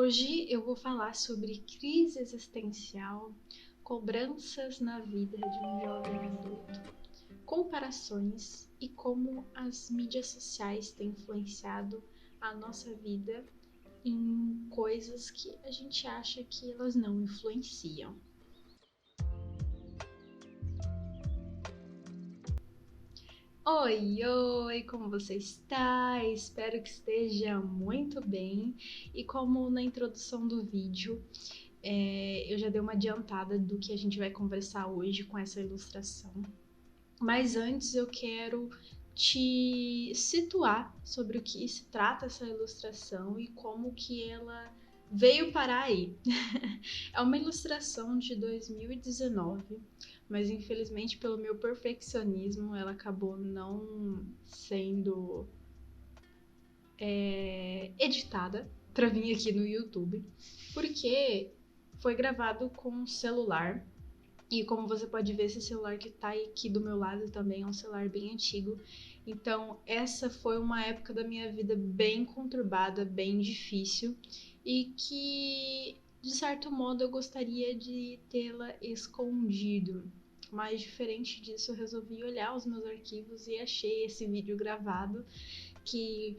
Hoje eu vou falar sobre crise existencial, cobranças na vida de um jovem adulto, comparações e como as mídias sociais têm influenciado a nossa vida em coisas que a gente acha que elas não influenciam. Oi, como você está? Espero que esteja muito bem. E como na introdução do vídeo, eu já dei uma adiantada do que a gente vai conversar hoje com essa ilustração. Mas antes eu quero te situar sobre o que se trata essa ilustração e como que ela veio parar aí. É uma ilustração de 2019, mas infelizmente pelo meu perfeccionismo ela acabou não sendo editada para vir aqui no YouTube, porque foi gravado com um celular. E como você pode ver, esse celular que tá aqui do meu lado também é um celular bem antigo. Então, essa foi uma época da minha vida bem conturbada, bem difícil. E que, de certo modo, eu gostaria de tê-la escondido. Mas, diferente disso, eu resolvi olhar os meus arquivos e achei esse vídeo gravado que...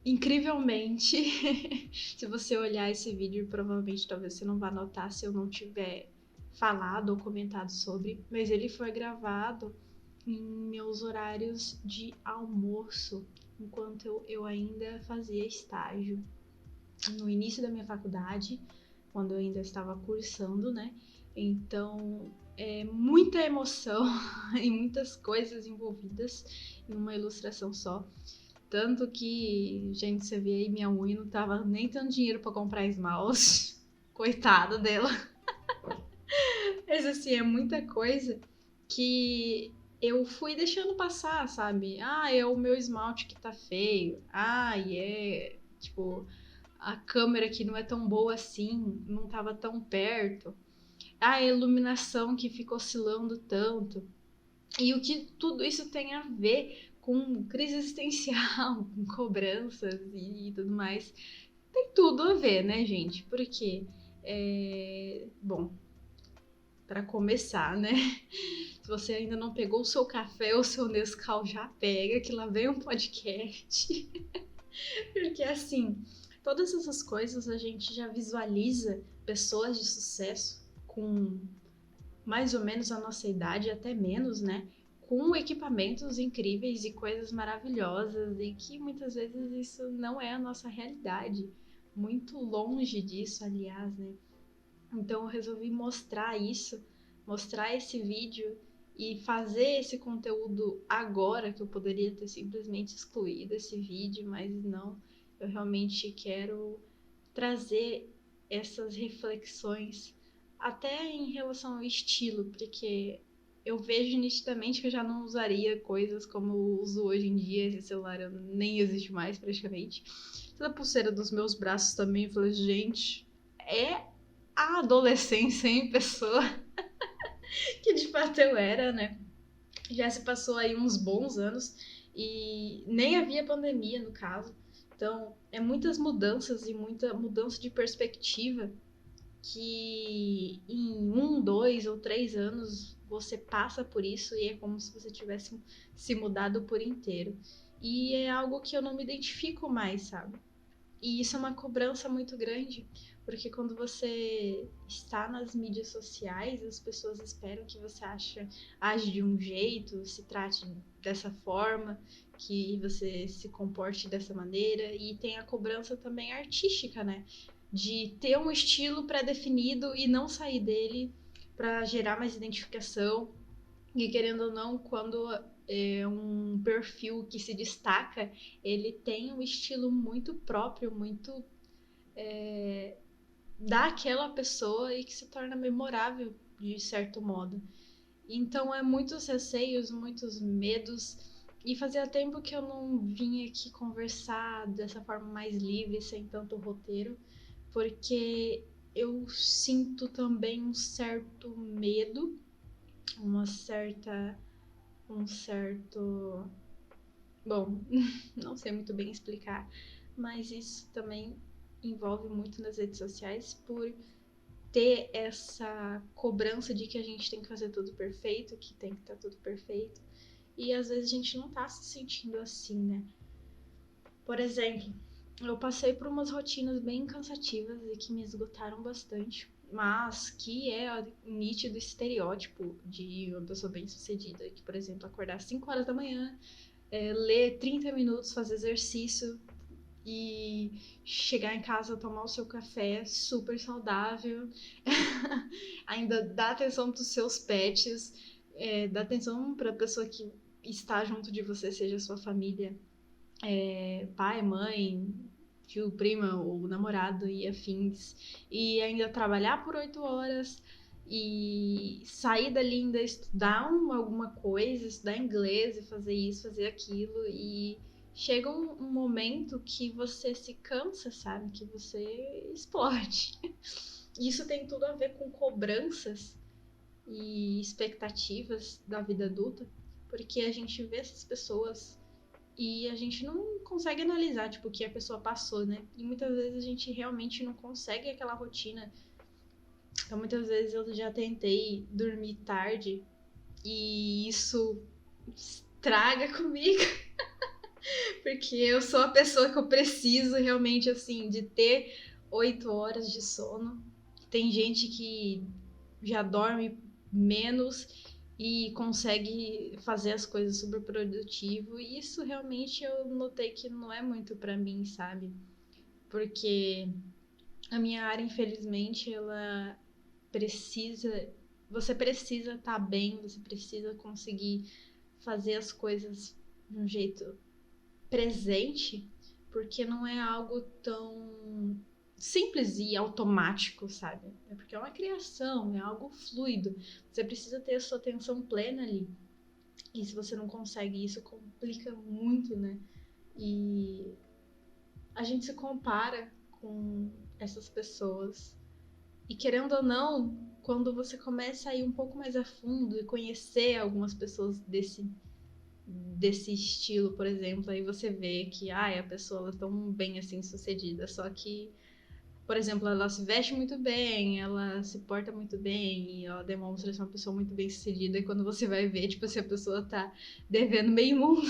Incrivelmente, se você olhar esse vídeo, provavelmente talvez você não vá notar se eu não tiver falado ou comentado sobre, mas ele foi gravado em meus horários de almoço, enquanto eu ainda fazia estágio. No início da minha faculdade, quando eu ainda estava cursando, né? Então, é muita emoção e muitas coisas envolvidas em uma ilustração só. Tanto que, gente, você vê aí, minha unha não tava nem tendo dinheiro pra comprar esmalte. Coitada dela. Mas assim, é muita coisa que eu fui deixando passar, sabe? Ah, é o meu esmalte que tá feio. Ah, tipo, a câmera aqui não é tão boa assim, não tava tão perto. Ah, a iluminação que fica oscilando tanto. E o que tudo isso tem a ver com crise existencial, com cobranças e tudo mais. Tem tudo a ver, né, gente? Porque, bom, para começar, né? Se você ainda não pegou o seu café ou o seu Nescau, já pega, que lá vem um podcast. Porque, assim, todas essas coisas a gente já visualiza pessoas de sucesso com mais ou menos a nossa idade, até menos, né? Com equipamentos incríveis e coisas maravilhosas, e que muitas vezes isso não é a nossa realidade. Muito longe disso, aliás, né? Então eu resolvi mostrar isso, mostrar esse vídeo e fazer esse conteúdo agora, que eu poderia ter simplesmente excluído esse vídeo, mas não, eu realmente quero trazer essas reflexões até em relação ao estilo, porque eu vejo nitidamente que eu já não usaria coisas como eu uso hoje em dia. Esse celular nem existe mais praticamente. Toda a pulseira dos meus braços também, eu falei, gente, é a adolescência em pessoa que de fato eu era, né? Já se passou aí uns bons anos e nem havia pandemia no caso. Então, é muitas mudanças e muita mudança de perspectiva que em 1, 2 ou 3 anos você passa por isso e é como se você tivesse se mudado por inteiro. E é algo que eu não me identifico mais, sabe? E isso é uma cobrança muito grande, porque quando você está nas mídias sociais, as pessoas esperam que você age de um jeito, se trate dessa forma, que você se comporte dessa maneira, e tem a cobrança também artística, né? De ter um estilo pré-definido e não sair dele para gerar mais identificação. E querendo ou não, quando é um perfil que se destaca, ele tem um estilo muito próprio, muito daquela pessoa e que se torna memorável de certo modo. Então é muitos receios, muitos medos. E fazia tempo que eu não vinha aqui conversar dessa forma mais livre, sem tanto roteiro, porque eu sinto também um certo medo, uma certa um certo... Bom, não sei muito bem explicar, mas isso também envolve muito nas redes sociais por ter essa cobrança de que a gente tem que fazer tudo perfeito, que tem que estar tudo perfeito. E às vezes a gente não tá se sentindo assim, né? Por exemplo, eu passei por umas rotinas bem cansativas e que me esgotaram bastante, mas que é nítido estereótipo de uma pessoa bem-sucedida, que, por exemplo, acordar às 5 horas da manhã, ler 30 minutos, fazer exercício e chegar em casa, tomar o seu café super saudável, ainda dar atenção para os seus pets, dar atenção para a pessoa que está junto de você, seja sua família, pai, mãe, tio, prima, ou namorado e afins, e ainda trabalhar por 8 horas e sair dali ainda estudar alguma coisa, estudar inglês e fazer isso, fazer aquilo, e chega um momento que você se cansa, sabe? Que você explode. Isso tem tudo a ver com cobranças e expectativas da vida adulta, porque a gente vê essas pessoas e a gente não consegue analisar, tipo, o que a pessoa passou, né? E muitas vezes a gente realmente não consegue aquela rotina. Então, muitas vezes eu já tentei dormir tarde e isso estraga comigo. Porque eu sou a pessoa que eu preciso realmente, assim, de ter 8 horas de sono. Tem gente que já dorme menos e consegue fazer as coisas super produtivo. E isso realmente eu notei que não é muito pra mim, sabe? Porque a minha área, infelizmente, ela precisa. Você precisa estar bem, você precisa conseguir fazer as coisas de um jeito presente, porque não é algo tão simples e automático, sabe? É porque é uma criação, é algo fluido. Você precisa ter a sua atenção plena ali. E se você não consegue isso, complica muito, né? E a gente se compara com essas pessoas. E querendo ou não, quando você começa a ir um pouco mais a fundo e conhecer algumas pessoas desse estilo, por exemplo, aí você vê que a pessoa é tão bem assim sucedida, só que, por exemplo, ela se veste muito bem, ela se porta muito bem e ela demonstra ser uma pessoa muito bem sucedida, e quando você vai ver, tipo, se a pessoa tá devendo meio mundo.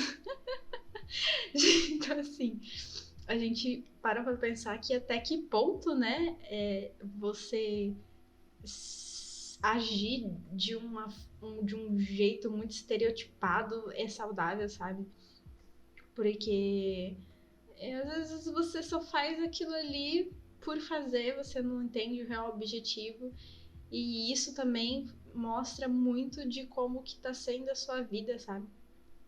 Então, assim, a gente para pra pensar que até que ponto, né, você agir de um jeito muito estereotipado é saudável, sabe? Porque às vezes você só faz aquilo ali por fazer, você não entende o real objetivo. E isso também mostra muito de como que tá sendo a sua vida, sabe?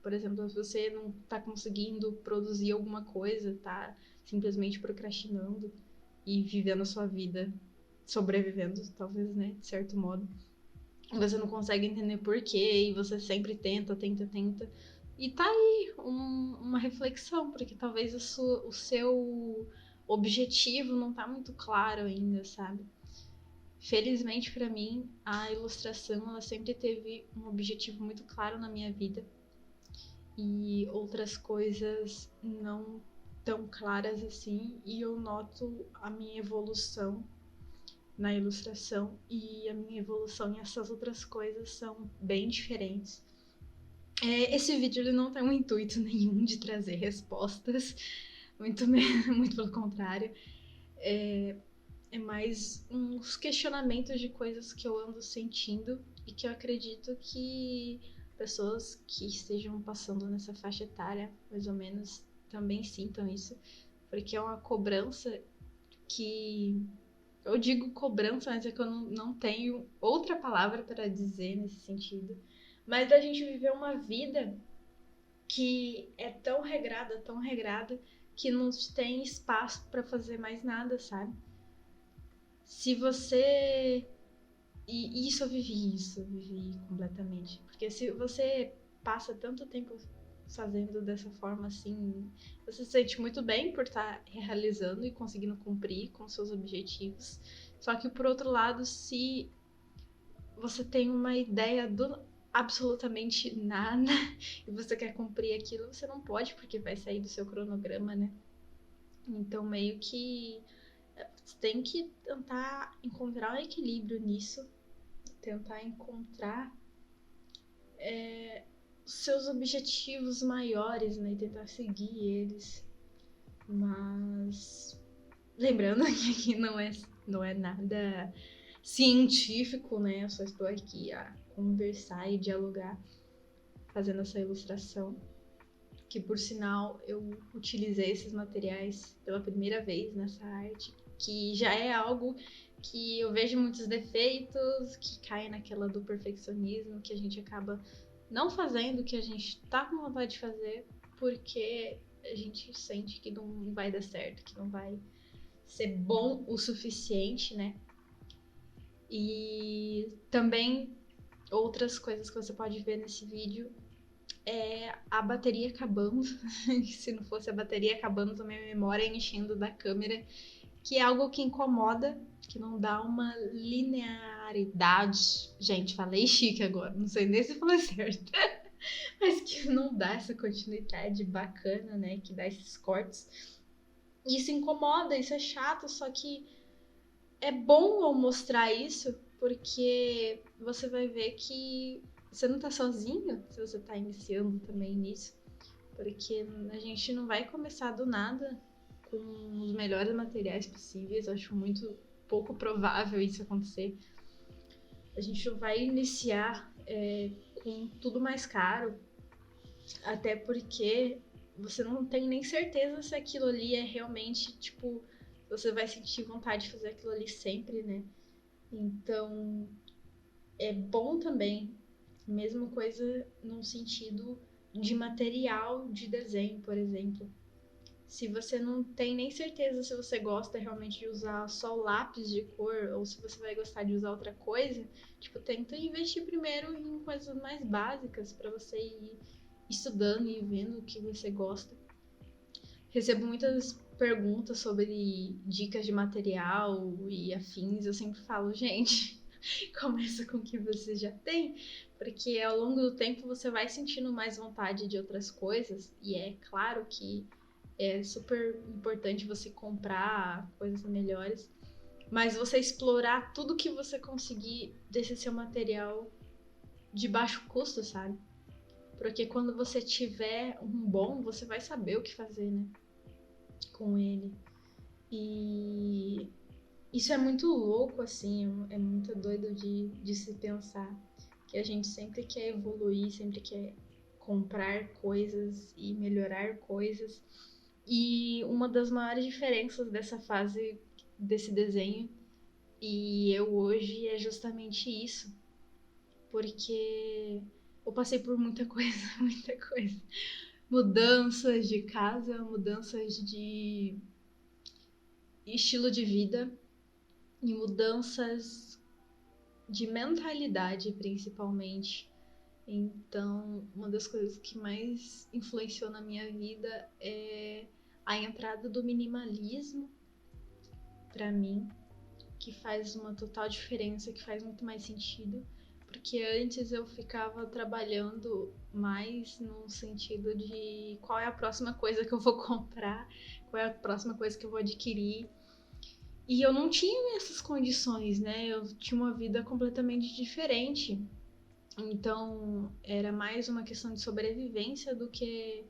Por exemplo, se você não tá conseguindo produzir alguma coisa, tá simplesmente procrastinando e vivendo a sua vida, sobrevivendo, talvez, né, de certo modo. Você não consegue entender por quê, e você sempre tenta. E tá aí uma reflexão, porque talvez o seu objetivo não tá muito claro ainda, sabe? Felizmente para mim, a ilustração ela sempre teve um objetivo muito claro na minha vida, e outras coisas não tão claras assim, e eu noto a minha evolução na ilustração e a minha evolução em essas outras coisas são bem diferentes. Esse vídeo ele não tem um intuito nenhum de trazer respostas, muito, muito pelo contrário. É mais uns questionamentos de coisas que eu ando sentindo e que eu acredito que pessoas que estejam passando nessa faixa etária, mais ou menos, também sintam isso, porque é uma cobrança que eu digo cobrança, mas é que eu não tenho outra palavra para dizer nesse sentido. Mas da gente viver uma vida que é tão regrada, que não tem espaço para fazer mais nada, sabe? Se você. E isso eu vivi completamente. Porque se você passa tanto tempo fazendo dessa forma assim, você se sente muito bem por estar realizando e conseguindo cumprir com seus objetivos. Só que por outro lado, se você tem uma ideia do absolutamente nada e você quer cumprir aquilo, você não pode porque vai sair do seu cronograma, né? Então meio que Você tem que tentar encontrar um equilíbrio nisso, tentar encontrar seus objetivos maiores, né? E tentar seguir eles. Mas lembrando que aqui não é nada científico, né? Eu só estou aqui a conversar e dialogar, fazendo essa ilustração. Que por sinal eu utilizei esses materiais pela primeira vez nessa arte, que já é algo que eu vejo muitos defeitos, que cai naquela do perfeccionismo, que a gente acaba não fazendo o que a gente tá com vontade de fazer, porque a gente sente que não vai dar certo, que não vai ser bom o suficiente, né? E também outras coisas que você pode ver nesse vídeo é a bateria acabando. Se não fosse a bateria acabando, a minha memória enchendo da câmera, que é algo que incomoda, que não dá uma linearidade. Gente, falei chique agora, não sei nem se falei certo. Mas que não dá essa continuidade bacana, né? Que dá esses cortes. Isso incomoda, isso é chato, só que é bom eu mostrar isso, porque você vai ver que você não tá sozinho se você tá iniciando também nisso. Porque a gente não vai começar do nada com os melhores materiais possíveis. Eu acho muito pouco provável isso acontecer. A gente não vai iniciar com tudo mais caro, até porque você não tem nem certeza se aquilo ali é realmente, tipo, você vai sentir vontade de fazer aquilo ali sempre, né? Então, é bom também, mesma coisa num sentido de material de desenho, por exemplo. Se você não tem nem certeza se você gosta realmente de usar só o lápis de cor ou se você vai gostar de usar outra coisa, tipo, tenta investir primeiro em coisas mais básicas para você ir estudando e vendo o que você gosta. Recebo muitas perguntas sobre dicas de material e afins. Eu sempre falo, gente, começa com o que você já tem, porque ao longo do tempo você vai sentindo mais vontade de outras coisas, e é claro que é super importante você comprar coisas melhores, mas você explorar tudo que você conseguir desse seu material de baixo custo, sabe? Porque quando você tiver um bom, você vai saber o que fazer, né? Com ele. E isso é muito louco, assim, é muito doido de se pensar. Que a gente sempre quer evoluir, sempre quer comprar coisas e melhorar coisas. E uma das maiores diferenças dessa fase desse desenho e eu hoje é justamente isso. Porque eu passei por muita coisa, muita coisa. Mudanças de casa, mudanças de estilo de vida e mudanças de mentalidade, principalmente. Então, uma das coisas que mais influenciou na minha vida é a entrada do minimalismo para mim, que faz uma total diferença, que faz muito mais sentido. Porque antes eu ficava trabalhando mais no sentido de qual é a próxima coisa que eu vou comprar, qual é a próxima coisa que eu vou adquirir. E eu não tinha essas condições, né? Eu tinha uma vida completamente diferente. Então, era mais uma questão de sobrevivência do que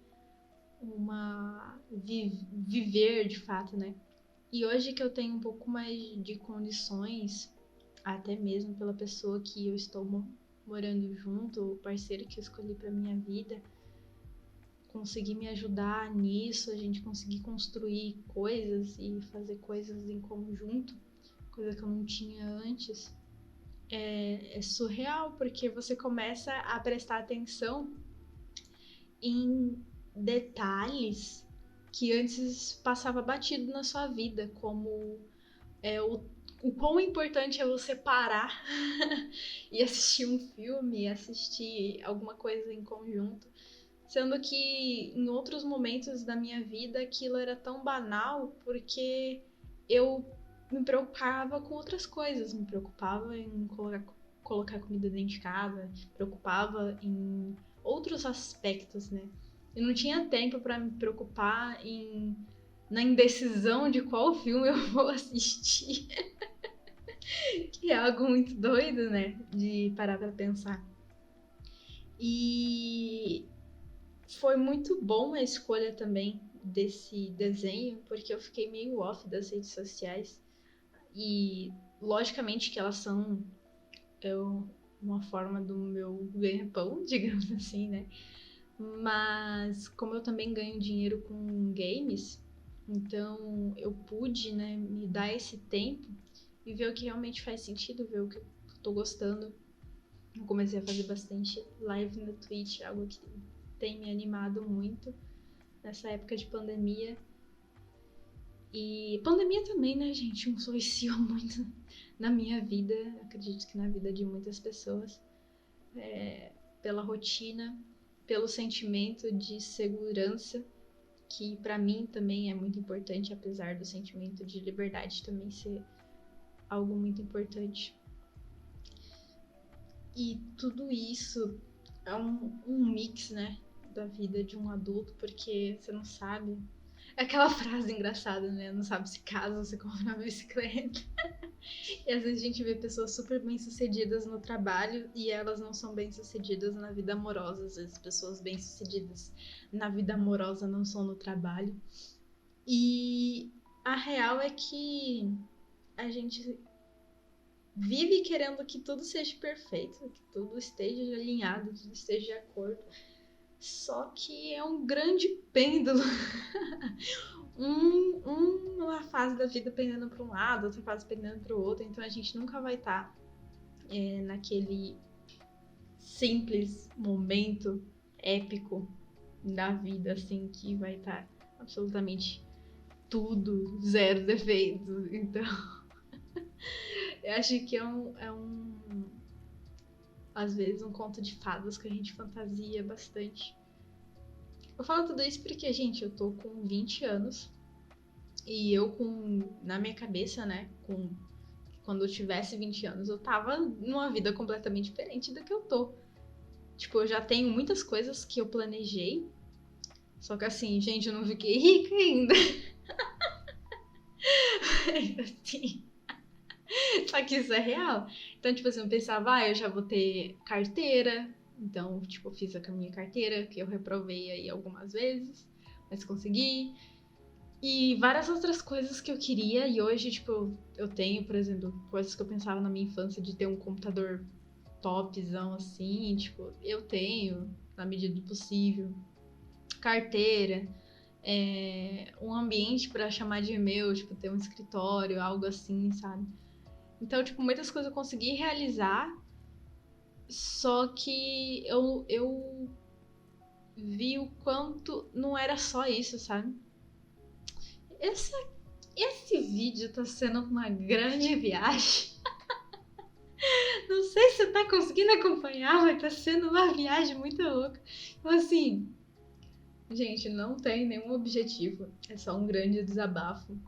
uma viver de fato, né? E hoje que eu tenho um pouco mais de condições, até mesmo pela pessoa que eu estou morando junto, o parceiro que eu escolhi para minha vida, conseguir me ajudar nisso, a gente conseguir construir coisas e fazer coisas em conjunto, coisa que eu não tinha antes, é surreal, porque você começa a prestar atenção em detalhes que antes passava batido na sua vida, como o quão importante é você parar e assistir um filme, assistir alguma coisa em conjunto. Sendo que em outros momentos da minha vida aquilo era tão banal porque eu me preocupava com outras coisas. Me preocupava em colocar comida dentro de casa, me preocupava em outros aspectos, né? Eu não tinha tempo para me preocupar em na indecisão de qual filme eu vou assistir. Que é algo muito doido, né? De parar pra pensar. E foi muito bom a escolha também desse desenho, porque eu fiquei meio off das redes sociais. E logicamente que elas são uma forma do meu ganha-pão, digamos assim, né? Mas como eu também ganho dinheiro com games, então eu pude, né, me dar esse tempo e ver o que realmente faz sentido, ver o que eu tô gostando. Eu comecei a fazer bastante live no Twitch, algo que tem me animado muito nessa época de pandemia. E pandemia também, né, gente, influenciou muito na minha vida, acredito que na vida de muitas pessoas, pela rotina, pelo sentimento de segurança, que pra mim também é muito importante, apesar do sentimento de liberdade também ser algo muito importante. E tudo isso é um mix, né, da vida de um adulto, porque você não sabe. É aquela frase engraçada, né? Não sabe se casa ou se compra uma bicicleta. E às vezes a gente vê pessoas super bem-sucedidas no trabalho e elas não são bem-sucedidas na vida amorosa. Às vezes pessoas bem-sucedidas na vida amorosa não são no trabalho. E a real é que a gente vive querendo que tudo seja perfeito, que tudo esteja alinhado, tudo esteja de acordo. Só que é um grande pêndulo. Uma fase da vida pendendo para um lado, outra fase pendendo para o outro. Então a gente nunca vai estar naquele simples momento épico da vida, assim, que vai estar absolutamente tudo, zero defeitos. Então, eu acho que às vezes, um conto de fadas que a gente fantasia bastante. Eu falo tudo isso porque, gente, eu tô com 20 anos e na minha cabeça, né, quando eu tivesse 20 anos, eu tava numa vida completamente diferente da que eu tô. Tipo, eu já tenho muitas coisas que eu planejei, só que assim, gente, eu não fiquei rica ainda. Assim, só que isso é real. Então, tipo assim, eu pensava, eu já vou ter carteira. Então, tipo, eu fiz a minha carteira, que eu reprovei aí algumas vezes, mas consegui. E várias outras coisas que eu queria, e hoje, tipo, eu tenho, por exemplo, coisas que eu pensava na minha infância de ter um computador topzão assim, tipo, eu tenho, na medida do possível. Carteira, um ambiente pra chamar de meu, tipo, ter um escritório, algo assim, sabe? Então, tipo, muitas coisas eu consegui realizar, só que eu vi o quanto não era só isso, sabe? Esse vídeo tá sendo uma grande viagem. Não sei se você tá conseguindo acompanhar, mas tá sendo uma viagem muito louca. Então, assim, gente, não tem nenhum objetivo. É só um grande desabafo.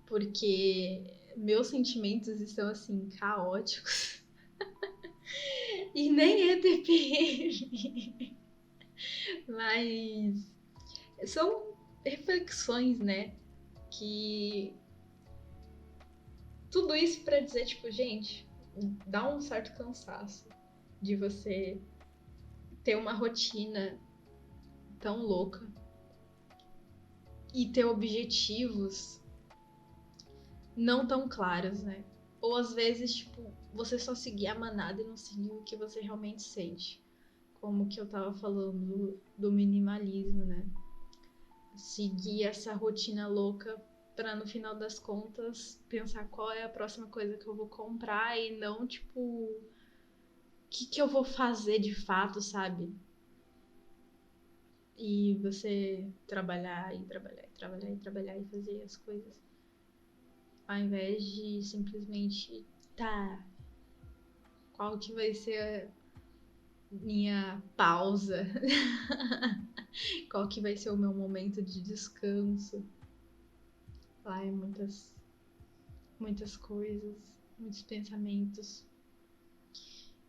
Porque meus sentimentos estão, assim, caóticos. E nem é TPM. Mas são reflexões, né? Que tudo isso pra dizer, tipo, gente, dá um certo cansaço de você ter uma rotina tão louca e ter objetivos não tão claros, né? Ou às vezes, tipo, você só seguir a manada e não seguir o que você realmente sente. Como que eu tava falando do minimalismo, né? Seguir essa rotina louca pra no final das contas pensar qual é a próxima coisa que eu vou comprar e não, tipo, o que eu vou fazer de fato, sabe? E você trabalhar e trabalhar e trabalhar e trabalhar e fazer as coisas. Ao invés de simplesmente, tá, qual que vai ser a minha pausa? Qual que vai ser o meu momento de descanso? Ai, muitas coisas, muitos pensamentos.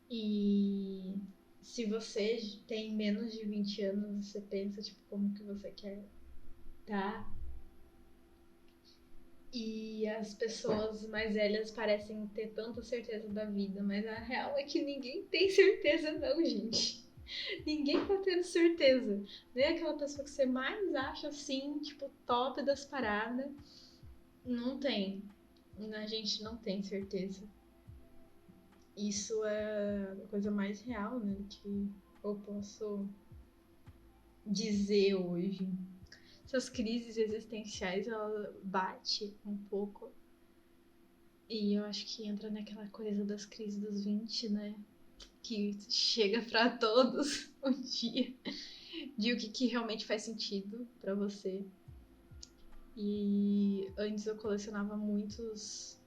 E se você tem menos de 20 anos, você pensa, tipo, como que você quer tá? E as pessoas mais velhas parecem ter tanta certeza da vida, mas a real é que ninguém tem certeza não, gente. Ninguém tá tendo certeza. Nem aquela pessoa que você mais acha assim, tipo, top das paradas. Não tem. A gente não tem certeza. Isso é a coisa mais real, né, que eu posso dizer hoje. Essas crises existenciais, ela bate um pouco. E eu acho que entra naquela coisa das crises dos 20, né? Que chega pra todos um dia. De o que realmente faz sentido pra você. E antes eu colecionava muitas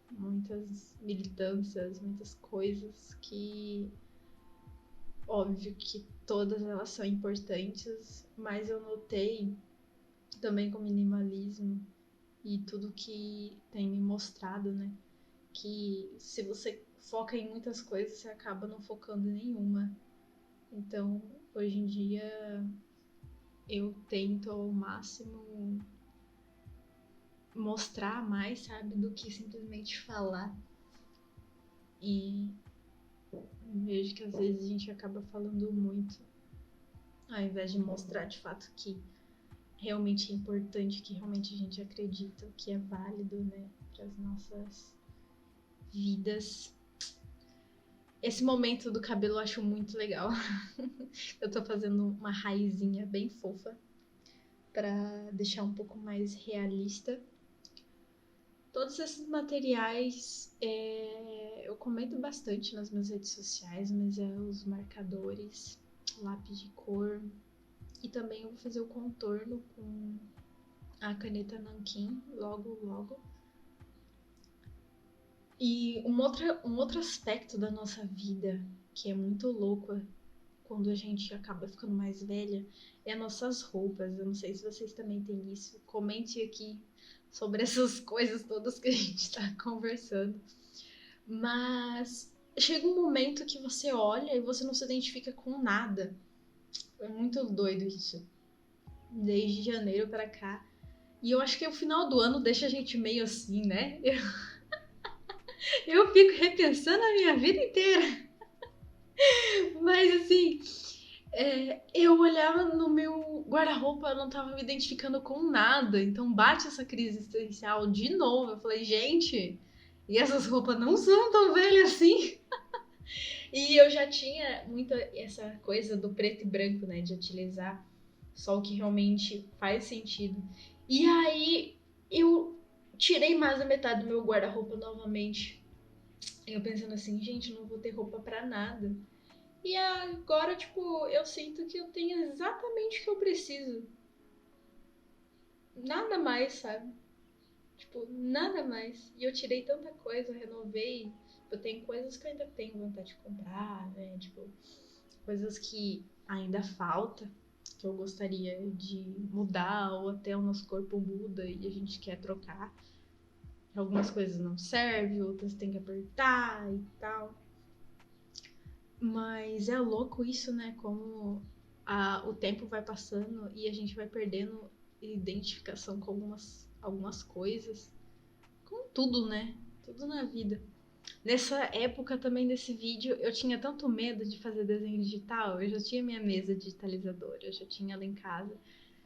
militâncias, muitas coisas que, óbvio que todas elas são importantes, mas eu notei também com o minimalismo e tudo que tem me mostrado, né? Que se você foca em muitas coisas, você acaba não focando em nenhuma. Então, hoje em dia, eu tento ao máximo mostrar mais, sabe, do que simplesmente falar. E vejo que às vezes a gente acaba falando muito, ao invés de mostrar de fato que realmente é importante, que realmente a gente acredita, que é válido, né, para as nossas vidas. Esse momento do cabelo eu acho muito legal. Eu tô fazendo uma raizinha bem fofa para deixar um pouco mais realista. Todos esses materiais eu comento bastante nas minhas redes sociais, mas é os marcadores, lápis de cor, e também eu vou fazer o contorno com a caneta Nankin logo. E um outro aspecto da nossa vida que é muito louco quando a gente acaba ficando mais velha é nossas roupas. Eu não sei se vocês também têm isso. Comente aqui sobre essas coisas todas que a gente tá conversando. Mas chega um momento que você olha e você não se identifica com nada. É muito doido isso. Desde janeiro pra cá. E eu acho que o final do ano deixa a gente meio assim, né? Eu fico repensando a minha vida inteira. Mas assim, eu olhava no meu guarda-roupa, eu não tava me identificando com nada. Então bate essa crise existencial de novo. Eu falei, gente, e essas roupas não são tão velhas assim. E eu já tinha muito essa coisa do preto e branco, né? De utilizar só o que realmente faz sentido. E aí eu tirei mais da metade do meu guarda-roupa novamente. Eu pensando assim, gente, não vou ter roupa pra nada. E agora, tipo, eu sinto que eu tenho exatamente o que eu preciso. Nada mais, sabe? Tipo, nada mais. E eu tirei tanta coisa, eu renovei. Eu tenho coisas que eu ainda tenho vontade de comprar, né? Tipo, coisas que ainda falta, que eu gostaria de mudar, ou até o nosso corpo muda e a gente quer trocar. Algumas coisas não servem, outras tem que apertar e tal. Mas é louco isso, né? Como o tempo vai passando e a gente vai perdendo identificação com algumas coisas. Com tudo, né? Tudo na vida. Nessa época também desse vídeo, eu tinha tanto medo de fazer desenho digital. Eu já tinha minha mesa digitalizadora, eu já tinha ela em casa.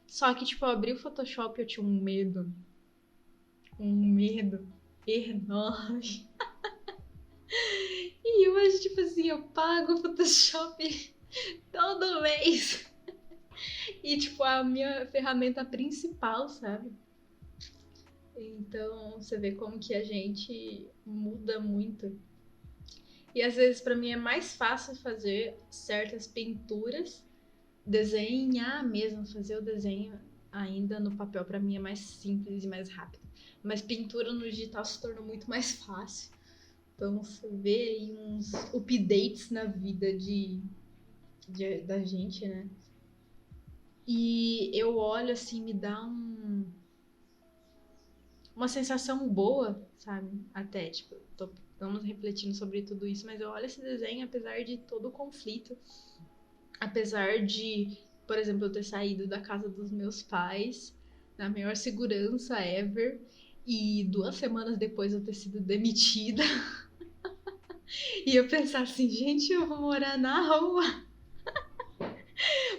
Só que, tipo, eu abri o Photoshop e eu tinha um medo. Um medo enorme. E hoje, tipo assim, eu pago o Photoshop todo mês. E, tipo, a minha ferramenta principal, sabe? Então, você vê como que a gente muda muito. E às vezes, pra mim, é mais fácil fazer certas pinturas, desenhar mesmo, fazer o desenho ainda no papel, pra mim é mais simples e mais rápido. Mas pintura no digital se tornou muito mais fácil. Então, você vê aí uns updates na vida da gente, né? E eu olho assim, me dá uma sensação boa, sabe? Até, tipo, estamos refletindo sobre tudo isso, mas eu olho esse desenho, apesar de todo o conflito, apesar de, por exemplo, eu ter saído da casa dos meus pais, na maior segurança ever, e 2 semanas depois eu ter sido demitida. E eu pensar assim, gente, eu vou morar na rua.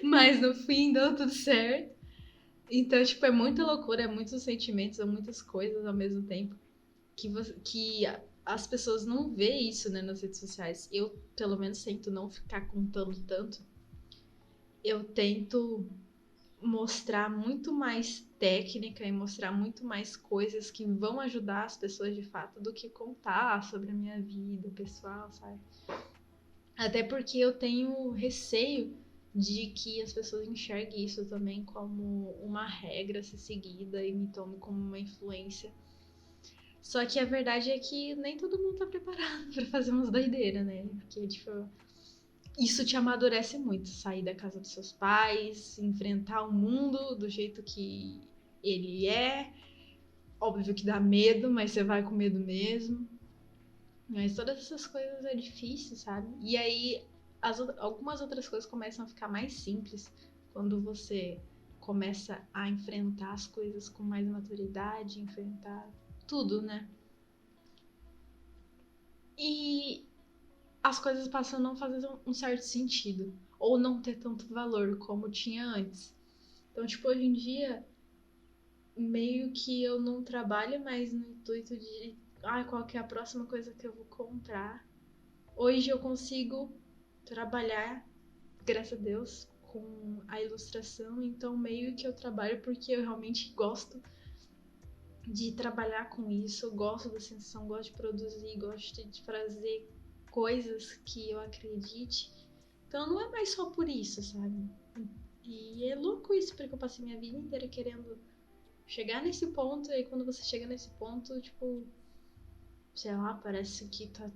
Mas no fim deu tudo certo. Então, tipo, é muita loucura, é muitos sentimentos, é muitas coisas ao mesmo tempo. Que as pessoas não vê isso, né, nas redes sociais. Eu, pelo menos, tento não ficar contando tanto. Eu tento mostrar muito mais técnica e mostrar muito mais coisas que vão ajudar as pessoas de fato do que contar sobre a minha vida pessoal, sabe? Até porque eu tenho receio de que as pessoas enxerguem isso também como uma regra a ser seguida e me tomem como uma influência. Só que a verdade é que nem todo mundo tá preparado pra fazer umas doideiras, né? Porque, tipo, isso te amadurece muito. Sair da casa dos seus pais, enfrentar o mundo do jeito que ele é. Óbvio que dá medo, mas você vai com medo mesmo. Mas todas essas coisas é difícil, sabe? E aí algumas outras coisas começam a ficar mais simples quando você começa a enfrentar as coisas com mais maturidade, enfrentar tudo, né? E as coisas passam a não fazer um certo sentido. Ou não ter tanto valor como tinha antes. Então, tipo, hoje em dia, meio que eu não trabalho mais no intuito de qual que é a próxima coisa que eu vou comprar. Hoje eu consigo trabalhar, graças a Deus, com a ilustração, então meio que eu trabalho porque eu realmente gosto de trabalhar com isso, eu gosto da sensação, gosto de produzir, gosto de fazer coisas que eu acredite. Então não é mais só por isso, sabe? E é louco isso, porque eu passei minha vida inteira querendo chegar nesse ponto, e aí quando você chega nesse ponto, tipo, sei lá, parece que tá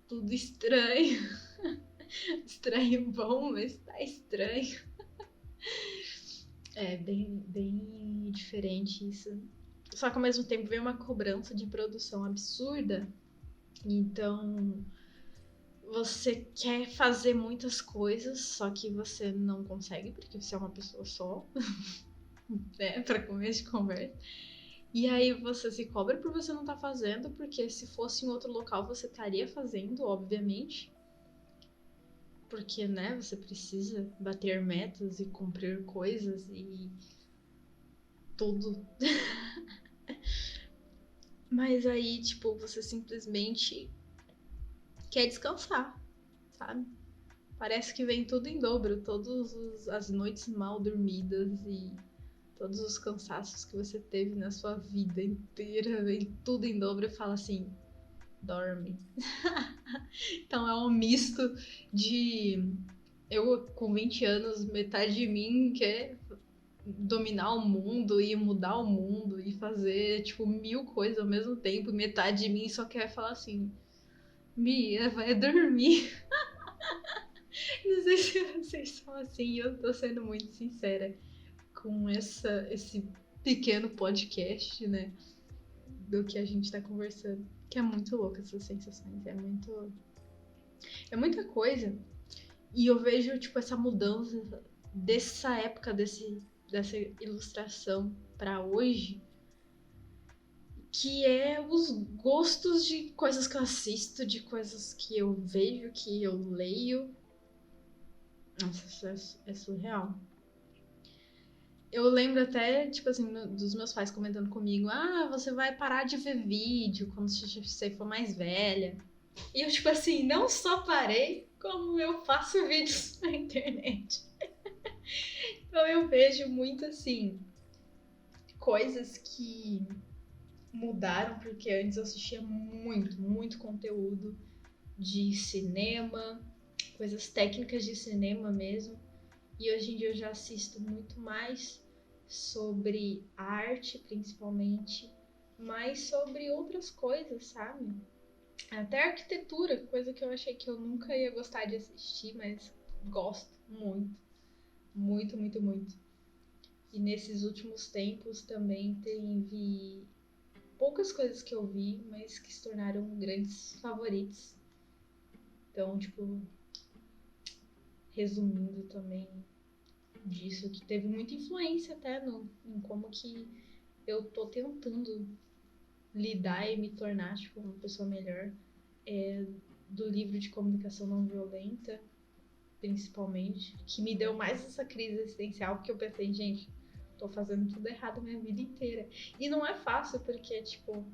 tudo estranho. Estranho bom, mas tá estranho. É bem diferente isso. Só que ao mesmo tempo vem uma cobrança de produção absurda. Então você quer fazer muitas coisas, só que você não consegue, porque você é uma pessoa só, né? Pra começo de conversa. E aí você se cobra por você não estar fazendo, porque se fosse em outro local você estaria fazendo, obviamente. Porque, né, você precisa bater metas e cumprir coisas e tudo. Mas aí, tipo, você simplesmente quer descansar, sabe? Parece que vem tudo em dobro, todas as noites mal dormidas e todos os cansaços que você teve na sua vida inteira, vem tudo em dobro e fala assim, dorme. Então é um misto de eu com 20 anos, metade de mim quer dominar o mundo e mudar o mundo e fazer, tipo, 1000 coisas ao mesmo tempo. Metade de mim só quer falar assim, Mia, vai dormir. Não sei se vocês são assim, eu tô sendo muito sincera com esse pequeno podcast, né? Do que a gente tá conversando. Que é muito louco essas sensações, é muita coisa. E eu vejo, tipo, essa mudança dessa época, dessa ilustração pra hoje, que é os gostos de coisas que eu assisto, de coisas que eu vejo, que eu leio. Nossa, isso é surreal. Eu lembro até, tipo assim, dos meus pais comentando comigo: você vai parar de ver vídeo quando você for mais velha. E eu, tipo assim, não só parei, como eu faço vídeos na internet. Então eu vejo muito assim, coisas que mudaram, porque antes eu assistia muito conteúdo de cinema, coisas técnicas de cinema mesmo. E hoje em dia eu já assisto muito mais sobre arte, principalmente, mas sobre outras coisas, sabe? Até arquitetura, coisa que eu achei que eu nunca ia gostar de assistir, mas gosto muito. Muito. E nesses últimos tempos também teve poucas coisas que eu vi, mas que se tornaram grandes favoritos. Então, tipo, resumindo também disso, que teve muita influência até em como que eu tô tentando lidar e me tornar, tipo, uma pessoa melhor. Do livro de comunicação não violenta, principalmente, que me deu mais essa crise existencial, porque eu pensei, gente, tô fazendo tudo errado a minha vida inteira. E não é fácil, porque, tipo,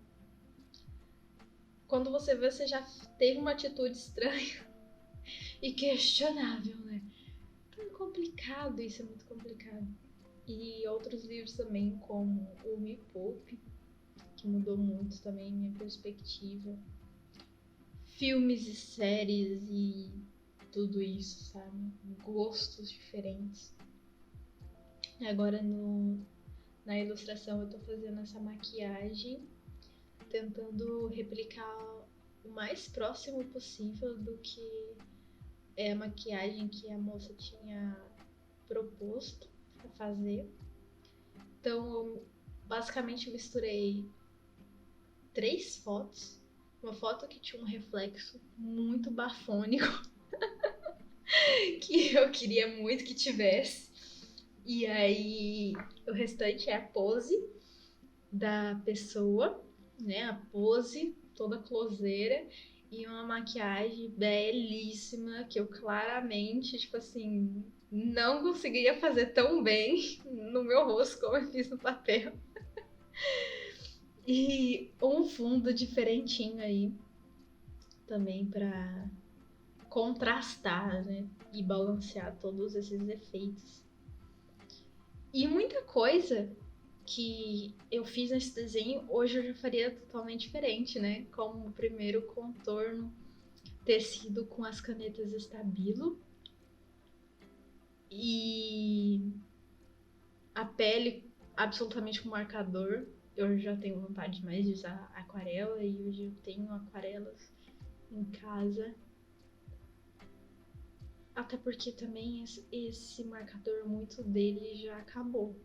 quando você vê, você já teve uma atitude estranha e questionável, né? É complicado, isso é muito complicado. E outros livros também, como o Me Poupe, que mudou muito também minha perspectiva. Filmes e séries e tudo isso, sabe? Gostos diferentes. Agora na ilustração eu tô fazendo essa maquiagem, tentando replicar o mais próximo possível do que é a maquiagem que a moça tinha proposto pra fazer. Então eu basicamente misturei 3 fotos. Uma foto que tinha um reflexo muito bafônico, que eu queria muito que tivesse. E aí o restante é a pose da pessoa, né? A pose toda closeira e uma maquiagem belíssima que eu claramente, tipo assim, não conseguiria fazer tão bem no meu rosto como eu fiz no papel. E um fundo diferentinho aí também para contrastar, né? E balancear todos esses efeitos. E muita coisa que eu fiz nesse desenho, hoje eu já faria totalmente diferente, né? Como o primeiro contorno tecido com as canetas Stabilo e a pele absolutamente com marcador. Eu já tenho vontade mais de usar aquarela e hoje eu tenho aquarelas em casa. Até porque também esse marcador, muito dele já acabou.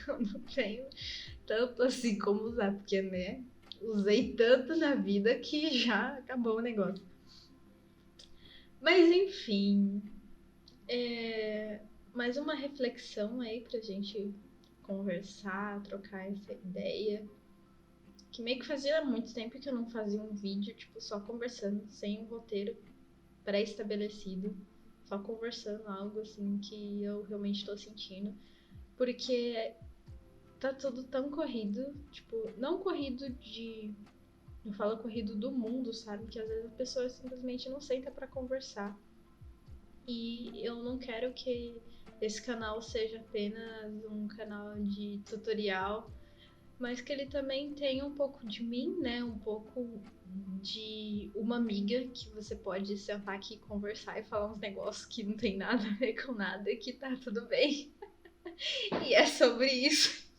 Eu não tenho tanto assim como usar, porque, né, usei tanto na vida que já acabou o negócio. Mas enfim, mais uma reflexão aí pra gente conversar, trocar essa ideia. Que meio que fazia muito tempo que eu não fazia um vídeo, tipo, só conversando, sem um roteiro pré-estabelecido. Só conversando algo assim que eu realmente tô sentindo. Porque tá tudo tão corrido, tipo, não corrido de. Eu falo corrido do mundo, sabe? Que às vezes a pessoa simplesmente não senta pra conversar. E eu não quero que esse canal seja apenas um canal de tutorial, mas que ele também tenha um pouco de mim, né? Um pouco de uma amiga que você pode sentar aqui e conversar e falar uns negócios que não tem nada a ver com nada e que tá tudo bem. E é sobre isso.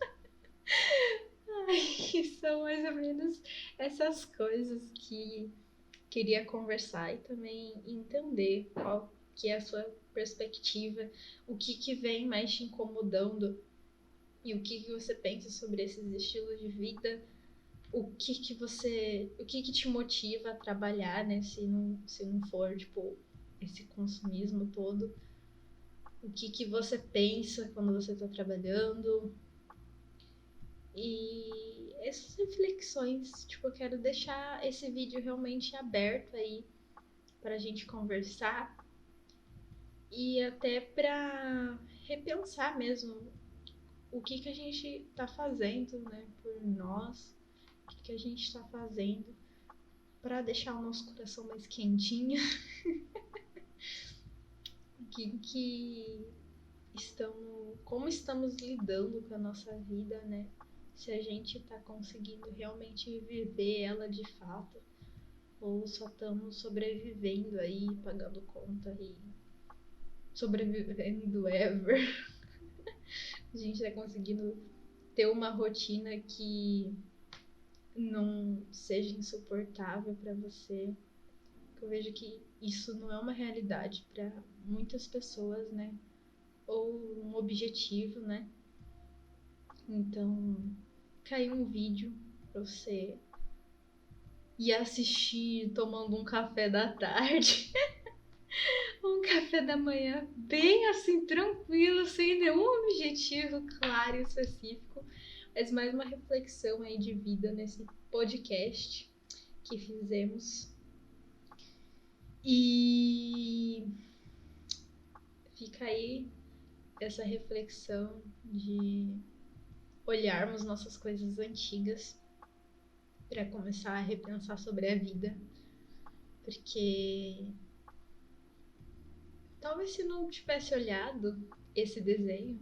Ai, são mais ou menos essas coisas que queria conversar e também entender qual que é a sua perspectiva, o que vem mais te incomodando e o que você pensa sobre esses estilos de vida, o que te motiva a trabalhar, né, se não for, tipo, esse consumismo todo, o que você pensa quando você tá trabalhando. E essas reflexões, tipo, eu quero deixar esse vídeo realmente aberto aí pra gente conversar e até pra repensar mesmo o que a gente tá fazendo, né, por nós, o que a gente tá fazendo pra deixar o nosso coração mais quentinho, que estamos, como estamos lidando com a nossa vida, né? Se a gente tá conseguindo realmente viver ela de fato, ou só estamos sobrevivendo aí, pagando conta e sobrevivendo ever. A gente tá conseguindo ter uma rotina que não seja insuportável para você. Eu vejo que isso não é uma realidade para muitas pessoas, né? Ou um objetivo, né? Então, caiu um vídeo pra você ir assistir tomando um café da tarde. Um café da manhã bem assim, tranquilo, sem nenhum objetivo claro e específico. Mas mais uma reflexão aí de vida nesse podcast que fizemos. E fica aí essa reflexão de olharmos nossas coisas antigas para começar a repensar sobre a vida, porque talvez se não tivesse olhado esse desenho,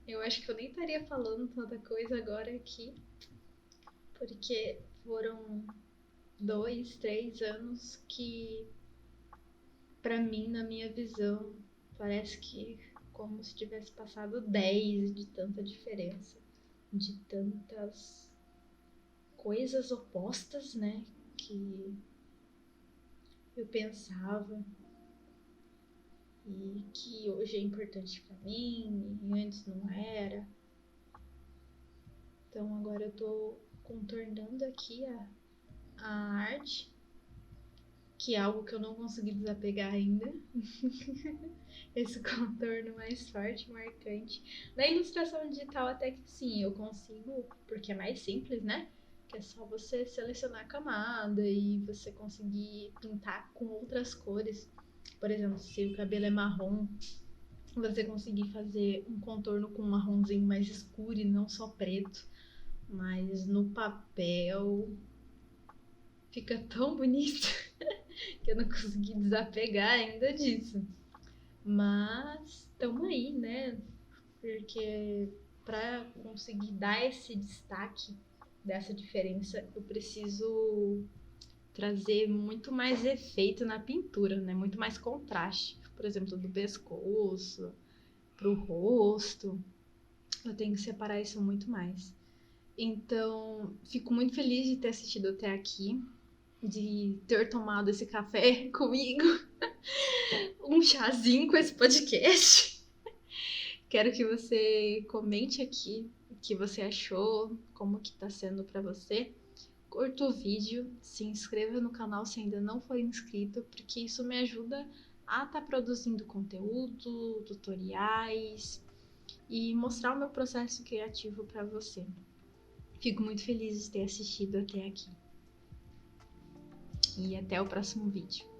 eu acho que eu nem estaria falando tanta coisa agora aqui, porque foram 2, 3 anos que, pra mim, na minha visão, parece que como se tivesse passado 10 de tanta diferença, de tantas coisas opostas, né, que eu pensava e que hoje é importante pra mim e antes não era. Então agora eu tô contornando aqui a arte, que é algo que eu não consegui desapegar ainda. Esse contorno mais forte, marcante. Na ilustração digital até que sim, eu consigo, porque é mais simples, né? Que é só você selecionar a camada e você conseguir pintar com outras cores. Por exemplo, se o cabelo é marrom, você conseguir fazer um contorno com um marronzinho mais escuro e não só preto. Mas no papel fica tão bonito que eu não consegui desapegar ainda disso. Mas tamo aí, né? Porque para conseguir dar esse destaque dessa diferença, eu preciso trazer muito mais efeito na pintura, né? Muito mais contraste. Por exemplo, do pescoço pro rosto. Eu tenho que separar isso muito mais. Então, fico muito feliz de ter assistido até aqui, de ter tomado esse café comigo, um chazinho com esse podcast. Quero que você comente aqui o que você achou, como que tá sendo pra você. Curta o vídeo, se inscreva no canal se ainda não for inscrito, porque isso me ajuda a estar produzindo conteúdo, tutoriais e mostrar o meu processo criativo para você. Fico muito feliz de ter assistido até aqui. E até o próximo vídeo.